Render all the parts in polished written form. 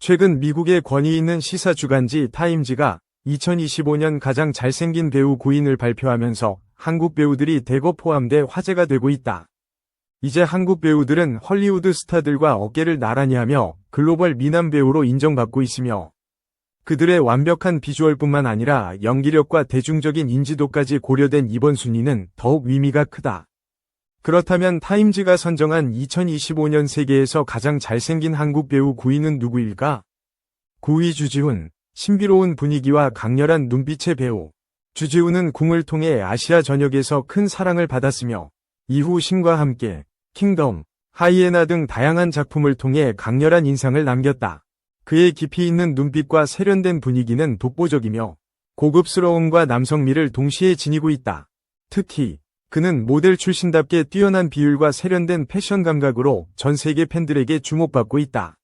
최근 미국의 권위 있는 시사 주간지 타임지가 2025년 가장 잘생긴 배우 9인을 발표하면서 한국 배우들이 대거 포함돼 화제가 되고 있다. 이제 한국 배우들은 헐리우드 스타들과 어깨를 나란히 하며 글로벌 미남 배우로 인정받고 있으며 그들의 완벽한 비주얼뿐만 아니라 연기력과 대중적인 인지도까지 고려된 이번 순위는 더욱 의미가 크다. 그렇다면 타임지가 선정한 2025년 세계에서 가장 잘생긴 한국 배우 9위는 누구일까? 9위 주지훈, 신비로운 분위기와 강렬한 눈빛의 배우. 주지훈은 궁을 통해 아시아 전역에서 큰 사랑을 받았으며 이후 신과 함께, 킹덤, 하이에나 등 다양한 작품을 통해 강렬한 인상을 남겼다. 그의 깊이 있는 눈빛과 세련된 분위기는 독보적이며 고급스러움과 남성미를 동시에 지니고 있다. 특히 그는 모델 출신답게 뛰어난 비율과 세련된 패션 감각으로 전 세계 팬들에게 주목받고 있다.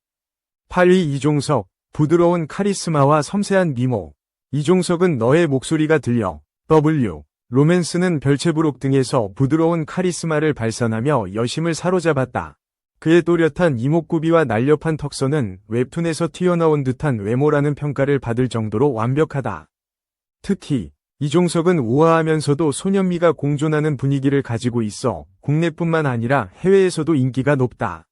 8위 이종석, 부드러운 카리스마와 섬세한 미모. 이종석은 너의 목소리가 들려, W, 로맨스는 별채부록 등에서 부드러운 카리스마를 발산하며 여심을 사로잡았다. 그의 또렷한 이목구비와 날렵한 턱선은 웹툰에서 튀어나온 듯한 외모라는 평가를 받을 정도로 완벽하다. 특히 이종석은 우아하면서도 소년미가 공존하는 분위기를 가지고 있어 국내뿐만 아니라 해외에서도 인기가 높다.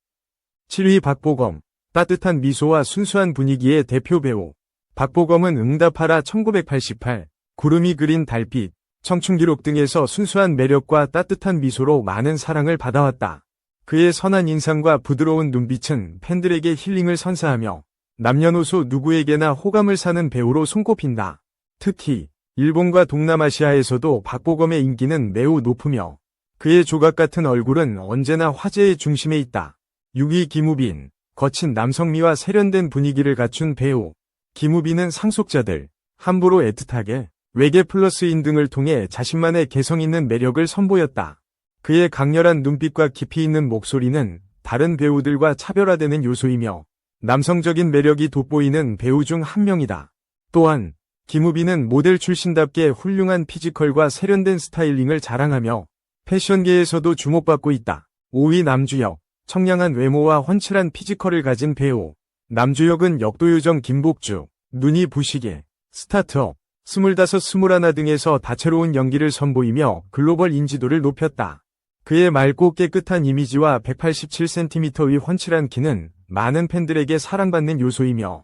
7위 박보검, 따뜻한 미소와 순수한 분위기의 대표 배우. 박보검은 응답하라 1988, 구름이 그린 달빛, 청춘기록 등에서 순수한 매력과 따뜻한 미소로 많은 사랑을 받아왔다. 그의 선한 인상과 부드러운 눈빛은 팬들에게 힐링을 선사하며 남녀노소 누구에게나 호감을 사는 배우로 손꼽힌다. 특히 일본과 동남아시아에서도 박보검의 인기는 매우 높으며 그의 조각 같은 얼굴은 언제나 화제의 중심에 있다. 6위 김우빈, 거친 남성미와 세련된 분위기를 갖춘 배우. 김우빈은 상속자들, 함부로 애틋하게, 외계 플러스인 등을 통해 자신만의 개성 있는 매력을 선보였다. 그의 강렬한 눈빛과 깊이 있는 목소리는 다른 배우들과 차별화되는 요소이며 남성적인 매력이 돋보이는 배우 중 한 명이다. 또한 김우빈은 모델 출신답게 훌륭한 피지컬과 세련된 스타일링을 자랑하며 패션계에서도 주목받고 있다. 5위 남주혁, 청량한 외모와 훤칠한 피지컬을 가진 배우. 남주혁은 역도요정 김복주, 눈이 부시게, 스타트업, 25, 21 등에서 다채로운 연기를 선보이며 글로벌 인지도를 높였다. 그의 맑고 깨끗한 이미지와 187cm의 훤칠한 키는 많은 팬들에게 사랑받는 요소이며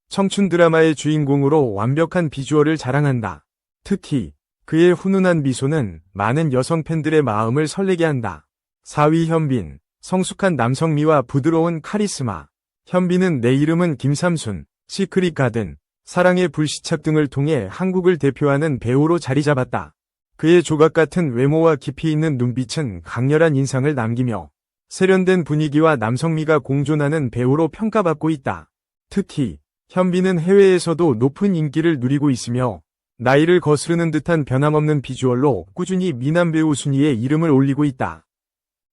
청춘 드라마의 주인공으로 완벽한 비주얼을 자랑한다. 특히 그의 훈훈한 미소는 많은 여성 팬들의 마음을 설레게 한다. 4위 현빈, 성숙한 남성미와 부드러운 카리스마. 현빈은 내 이름은 김삼순, 시크릿 가든, 사랑의 불시착 등을 통해 한국을 대표하는 배우로 자리잡았다. 그의 조각 같은 외모와 깊이 있는 눈빛은 강렬한 인상을 남기며 세련된 분위기와 남성미가 공존하는 배우로 평가받고 있다. 특히 현빈은 해외에서도 높은 인기를 누리고 있으며 나이를 거스르는 듯한 변함없는 비주얼로 꾸준히 미남 배우 순위에 이름을 올리고 있다.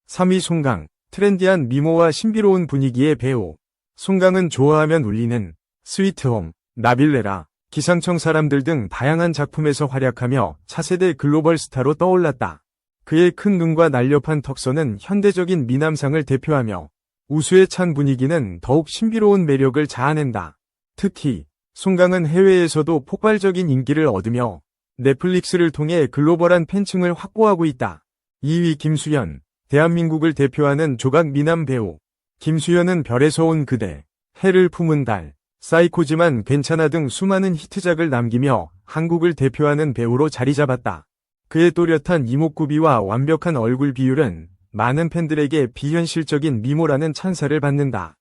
3위 송강, 트렌디한 미모와 신비로운 분위기의 배우. 송강은 좋아하면 울리는 스위트홈, 나빌레라, 기상청 사람들 등 다양한 작품에서 활약하며 차세대 글로벌 스타로 떠올랐다. 그의 큰 눈과 날렵한 턱선은 현대적인 미남상을 대표하며 우수에 찬 분위기는 더욱 신비로운 매력을 자아낸다. 특히 송강은 해외에서도 폭발적인 인기를 얻으며 넷플릭스를 통해 글로벌한 팬층을 확보하고 있다. 2위 김수현, 대한민국을 대표하는 조각 미남 배우. 김수현은 별에서 온 그대, 해를 품은 달, 사이코지만 괜찮아 등 수많은 히트작을 남기며 한국을 대표하는 배우로 자리잡았다. 그의 또렷한 이목구비와 완벽한 얼굴 비율은 많은 팬들에게 비현실적인 미모라는 찬사를 받는다.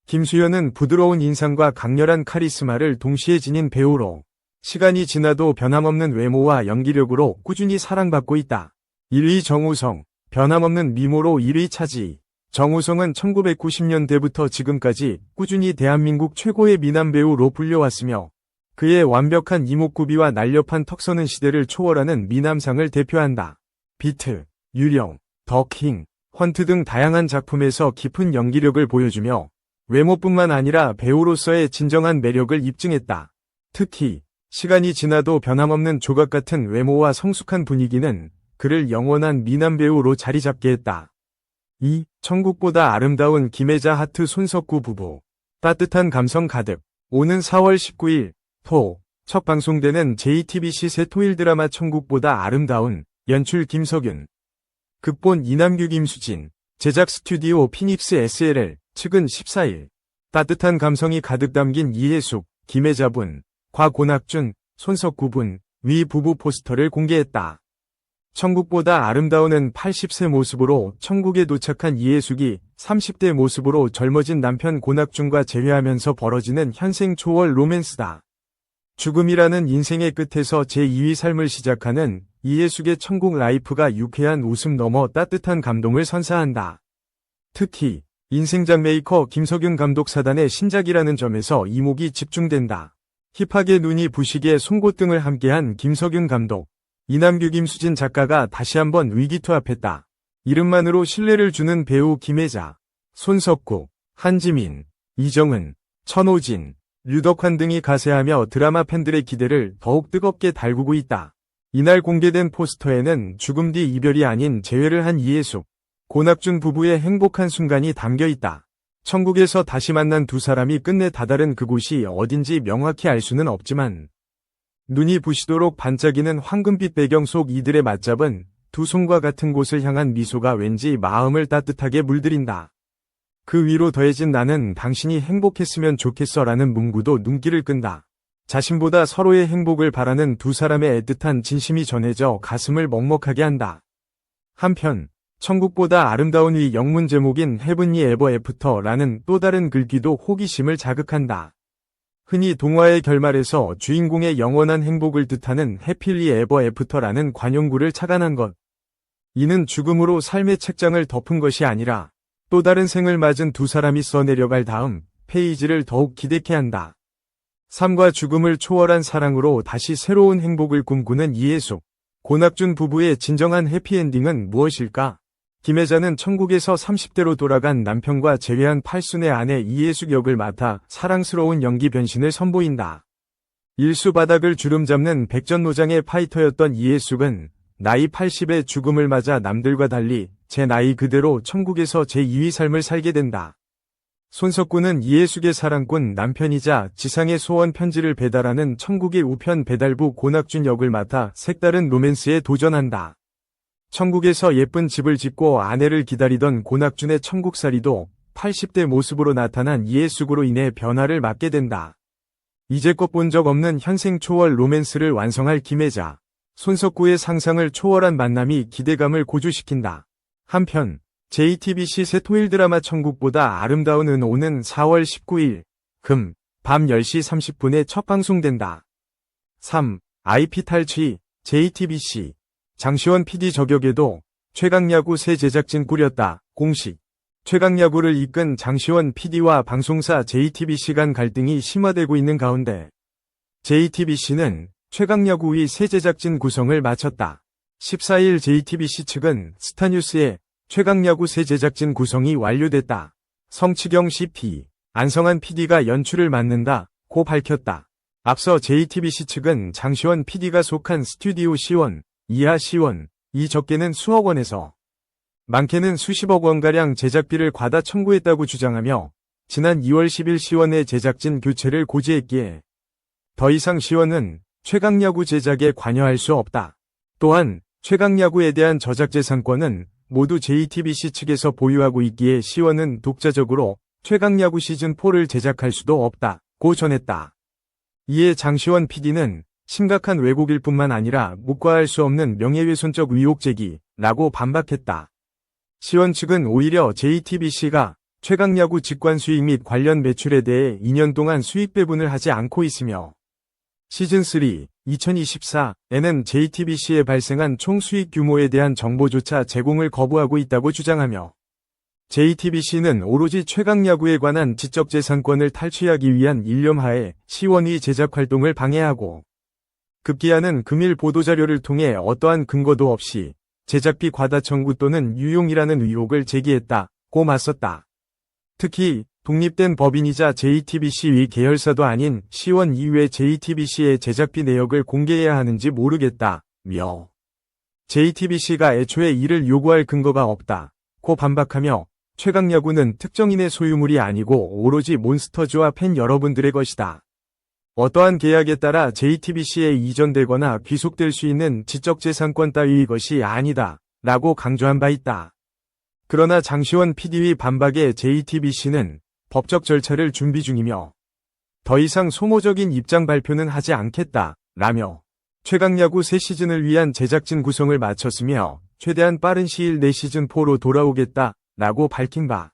김수현은 부드러운 인상과 강렬한 카리스마를 동시에 지닌 배우로 시간이 지나도 변함없는 외모와 연기력으로 꾸준히 사랑받고 있다. 1위 정우성, 변함없는 미모로 1위 차지. 정우성은 1990년대부터 지금까지 꾸준히 대한민국 최고의 미남 배우로 불려왔으며 그의 완벽한 이목구비와 날렵한 턱선은 시대를 초월하는 미남상을 대표한다. 비트, 유령, 더킹, 헌트 등 다양한 작품에서 깊은 연기력을 보여주며 외모뿐만 아니라 배우로서의 진정한 매력을 입증했다. 특히 시간이 지나도 변함없는 조각 같은 외모와 성숙한 분위기는 그를 영원한 미남 배우로 자리잡게 했다. 2. 천국보다 아름다운 김혜자 하트 손석구 부부. 따뜻한 감성 가득. 오는 4월 19일, 첫 방송되는 JTBC 새 토일 드라마 천국보다 아름다운, 연출 김석윤. 극본 이남규 김수진. 제작 스튜디오 피닉스 SLL, 측은 14일. 따뜻한 감성이 가득 담긴 이혜숙, 김혜자 분, 곽곤학준, 손석구 분, 위 부부 포스터를 공개했다. 천국보다 아름다운은 80세 모습으로 천국에 도착한 이혜숙이 30대 모습으로 젊어진 남편 곤학준과 재회하면서 벌어지는 현생 초월 로맨스다. 죽음이라는 인생의 끝에서 제2의 삶을 시작하는 이혜숙의 천국 라이프가 유쾌한 웃음 넘어 따뜻한 감동을 선사한다. 특히 인생작 메이커 김석윤 감독 사단의 신작이라는 점에서 이목이 집중된다. 힙하게 눈이 부시게 송곳등을 함께한 김석윤 감독, 이남규 김수진 작가가 다시 한번 위기투합했다. 이름만으로 신뢰를 주는 배우 김혜자, 손석구, 한지민, 이정은, 천호진, 류덕환 등이 가세하며 드라마 팬들의 기대를 더욱 뜨겁게 달구고 있다. 이날 공개된 포스터에는 죽음 뒤 이별이 아닌 재회를 한 이혜숙, 곤학준 부부의 행복한 순간이 담겨 있다. 천국에서 다시 만난 두 사람이 끝내 다다른 그곳이 어딘지 명확히 알 수는 없지만 눈이 부시도록 반짝이는 황금빛 배경 속 이들의 맞잡은 두 손과 같은 곳을 향한 미소가 왠지 마음을 따뜻하게 물들인다. 그 위로 더해진 나는 당신이 행복했으면 좋겠어라는 문구도 눈길을 끈다. 자신보다 서로의 행복을 바라는 두 사람의 애틋한 진심이 전해져 가슴을 먹먹하게 한다. 한편 천국보다 아름다운 위 영문 제목인 헤븐리 에버 애프터라는 또 다른 글귀도 호기심을 자극한다. 흔히 동화의 결말에서 주인공의 영원한 행복을 뜻하는 해필리 에버 애프터라는 관용구를 착안한 것. 이는 죽음으로 삶의 책장을 덮은 것이 아니라 또 다른 생을 맞은 두 사람이 써내려갈 다음 페이지를 더욱 기대케 한다. 삶과 죽음을 초월한 사랑으로 다시 새로운 행복을 꿈꾸는 이혜숙, 곤학준 부부의 진정한 해피엔딩은 무엇일까? 김혜자는 천국에서 30대로 돌아간 남편과 재회한 팔순의 아내 이혜숙 역을 맡아 사랑스러운 연기 변신을 선보인다. 일수 바닥을 주름잡는 백전노장의 파이터였던 이혜숙은 나이 80의 죽음을 맞아 남들과 달리 제 나이 그대로 천국에서 제2의 삶을 살게 된다. 손석구는 이혜숙의 사랑꾼 남편이자 지상의 소원 편지를 배달하는 천국의 우편 배달부 곤학준 역을 맡아 색다른 로맨스에 도전한다. 천국에서 예쁜 집을 짓고 아내를 기다리던 곤학준의 천국살이도 80대 모습으로 나타난 이혜숙으로 인해 변화를 맞게 된다. 이제껏 본 적 없는 현생 초월 로맨스를 완성할 김혜자, 손석구의 상상을 초월한 만남이 기대감을 고조시킨다. 한편 JTBC 새 토일 드라마 천국보다 아름다운은 오는 4월 19일 금 밤 10시 30분에 첫 방송된다. 3. IP 탈취 JTBC 장시원 PD 저격에도 최강야구 새 제작진 꾸렸다. 공식. 최강야구를 이끈 장시원 PD와 방송사 JTBC 간 갈등이 심화되고 있는 가운데 JTBC는 최강야구의 새 제작진 구성을 마쳤다. 14일 JTBC 측은 스타뉴스에 최강야구 새 제작진 구성이 완료됐다. 성치경 CP, 안성한 PD가 연출을 맡는다고 밝혔다. 앞서 JTBC 측은 장시원 PD가 속한 스튜디오 시원, 이하 시원, 이 적게는 수억 원에서 많게는 수십억 원가량 제작비를 과다 청구했다고 주장하며 지난 2월 10일 시원의 제작진 교체를 고지했기에 더 이상 시원은 최강야구 제작에 관여할 수 없다. 또한 최강야구에 대한 저작재산권은 모두 JTBC 측에서 보유하고 있기에 시원은 독자적으로 최강야구 시즌4를 제작할 수도 없다고 전했다. 이에 장시원 PD는 심각한 왜곡일 뿐만 아니라 묵과할 수 없는 명예훼손적 의혹 제기라고 반박했다. 시원 측은 오히려 JTBC가 최강야구 직관 수익 및 관련 매출에 대해 2년 동안 수익 배분을 하지 않고 있으며 시즌3 2024에는 JTBC에 발생한 총 수익 규모에 대한 정보조차 제공을 거부하고 있다고 주장하며 JTBC는 오로지 최강야구에 관한 지적재산권을 탈취하기 위한 일념하에 시원의 제작 활동을 방해하고 급기야는 금일 보도자료를 통해 어떠한 근거도 없이 제작비 과다 청구 또는 유용이라는 의혹을 제기했다고 맞섰다. 특히 독립된 법인이자 JTBC의 계열사도 아닌 시원 이외 JTBC의 제작비 내역을 공개해야 하는지 모르겠다며 JTBC가 애초에 이를 요구할 근거가 없다고 반박하며 최강야구는 특정인의 소유물이 아니고 오로지 몬스터즈와 팬 여러분들의 것이다. 어떠한 계약에 따라 JTBC에 이전되거나 귀속될 수 있는 지적재산권 따위의 것이 아니다. 라고 강조한 바 있다. 그러나 장시원 PD의 반박에 JTBC는 법적 절차를 준비 중이며 더 이상 소모적인 입장 발표는 하지 않겠다. 라며 최강야구 새 시즌을 위한 제작진 구성을 마쳤으며 최대한 빠른 시일 내 시즌4로 돌아오겠다. 라고 밝힌 바.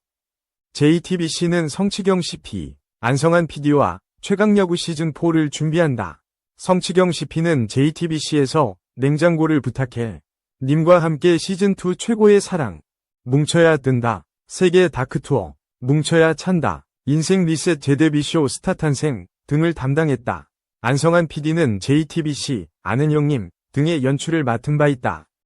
JTBC는 성치경 CP, 안성환 PD와 최강야구 시즌4를 준비한다. 성치경 CP는 JTBC에서 냉장고를 부탁해. 님과 함께 시즌2 최고의 사랑. 뭉쳐야 뜬다. 세계 다크투어. 뭉쳐야 찬다. 인생 리셋 재데뷔쇼 스타 탄생 등을 담당했다. 안성환 PD는 JTBC, 아는 형님 등의 연출을 맡은 바 있다.